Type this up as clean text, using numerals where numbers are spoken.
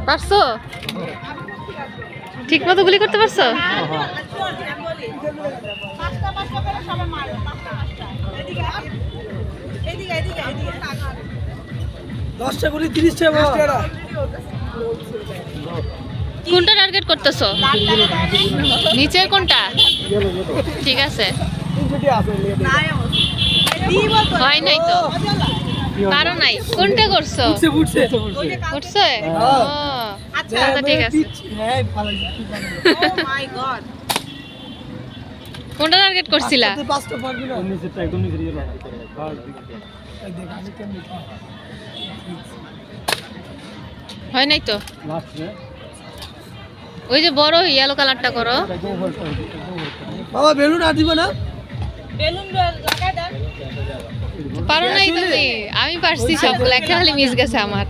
পারছো? ঠিক মতো গুলি করতে পারছো? 10টা গুলি 30টা মাস্টাররা। কোনটা টার্গেট করতেছো? নিচের কোনটা? ঠিক আছে। হয় নাই তো, পারো নাই। কোনটা করছো? উঠছে? ও আচ্ছা, ঠিক আছে। কোনটা টার্গেট করছিলা? হয় নাই তো। ওই যে বড় ইয়েলো কালারটা করো। বাবা বেলুন আর দিবা না? পারো নাই তুমি। আমি পারছি সবগুলো, একটা খালি মিস গেছে আমার।